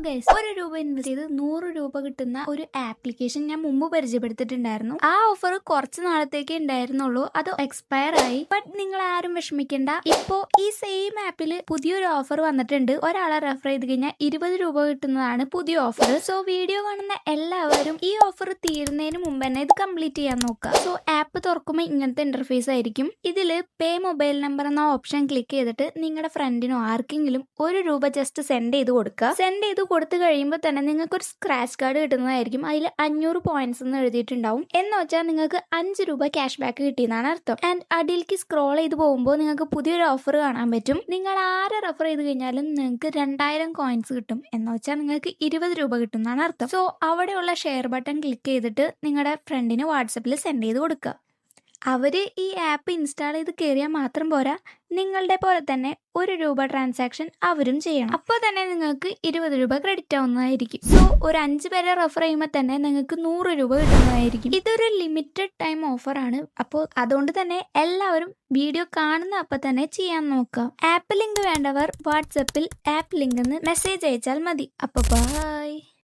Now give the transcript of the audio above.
Guys, 1 രൂപ invest ചെയ്ത് 100 രൂപ കിട്ടുന്ന ഒരു ആപ്ലിക്കേഷൻ ഞാൻ മുമ്പ് പരിചയപ്പെടുത്തിയിട്ടുണ്ടായിരുന്നു. ആ ഓഫർ കുറച്ച് നാളത്തേക്ക് ഉണ്ടായിരുന്നുള്ളൂ, അത് എക്സ്പയർ ആയി. ബട്ട് നിങ്ങൾ ആരും വിഷമിക്കണ്ട, ഇപ്പോ ഈ സെയിം ആപ്പിൽ പുതിയൊരു ഓഫർ വന്നിട്ടുണ്ട്. ഒരാളെ റെഫർ ചെയ്ത് കഴിഞ്ഞാൽ 20 രൂപ കിട്ടുന്നതാണ് പുതിയ ഓഫർ. സോ വീഡിയോ കാണുന്ന എല്ലാവരും ഈ ഓഫർ തീരുന്നതിന് മുമ്പ് തന്നെ ഇത് കംപ്ലീറ്റ് ചെയ്യാൻ നോക്കുക. സോ ആപ്പ് തുറക്കുമ്പോൾ ഇങ്ങനത്തെ ഇന്റർഫേസ് ആയിരിക്കും. ഇതിൽ പേ മൊബൈൽ നമ്പർ എന്ന ഓപ്ഷൻ ക്ലിക്ക് ചെയ്തിട്ട് നിങ്ങളുടെ ഫ്രണ്ടിനോ ആർക്കെങ്കിലും 1 രൂപ ജസ്റ്റ് സെൻഡ് ചെയ്ത് കൊടുക്കുക. സെൻഡ് ചെയ്ത് കൊടുത്തു കഴിയുമ്പോൾ തന്നെ നിങ്ങൾക്ക് ഒരു സ്ക്രാച്ച് കാർഡ് കിട്ടുന്നതായിരിക്കും. അതിൽ 500 പോയിന്റ്സ് എന്ന് എഴുതിയിട്ടുണ്ടാവും. എന്ന് വെച്ചാൽ നിങ്ങൾക്ക് 5 രൂപ ക്യാഷ് ബാക്ക് കിട്ടിയെന്നാണ് അർത്ഥം. ആൻഡ് അടിയിലേക്ക് സ്ക്രോൾ ചെയ്ത് പോകുമ്പോൾ നിങ്ങൾക്ക് പുതിയൊരു ഓഫർ കാണാൻ പറ്റും. നിങ്ങൾ ആരെ റെഫർ ചെയ്ത് കഴിഞ്ഞാലും നിങ്ങൾക്ക് 2000 കോയിൻസ് കിട്ടും. എന്ന് വെച്ചാൽ നിങ്ങൾക്ക് 20 രൂപ കിട്ടും എന്നാണ് അർത്ഥം. സോ അവിടെയുള്ള ഷെയർ ബട്ടൺ ക്ലിക്ക് ചെയ്തിട്ട് നിങ്ങളുടെ ഫ്രണ്ടിന് വാട്സപ്പിൽ സെൻഡ് ചെയ്ത് കൊടുക്കുക. അവര് ഈ ആപ്പ് ഇൻസ്റ്റാൾ ചെയ്ത് കയറിയാൽ മാത്രം പോരാ, നിങ്ങളുടെ പോലെ തന്നെ 1 രൂപ ട്രാൻസാക്ഷൻ അവരും ചെയ്യണം. അപ്പോൾ തന്നെ നിങ്ങൾക്ക് 20 രൂപ ക്രെഡിറ്റ് ആവുന്നതായിരിക്കും. സോ ഒരു 5 പേരെ റെഫർ ചെയ്യുമ്പോൾ തന്നെ നിങ്ങൾക്ക് 100 രൂപ കിട്ടുന്നതായിരിക്കും. ഇതൊരു ലിമിറ്റഡ് ടൈം ഓഫറാണ്. അപ്പോൾ അതുകൊണ്ട് തന്നെ എല്ലാവരും വീഡിയോ കാണുന്ന അപ്പം തന്നെ ചെയ്യാൻ നോക്കുക. ആപ്പ് ലിങ്ക് വേണ്ടവർ വാട്സപ്പിൽ ആപ്പ് ലിങ്ക് എന്ന് മെസ്സേജ് അയച്ചാൽ മതി. അപ്പോൾ ബൈ.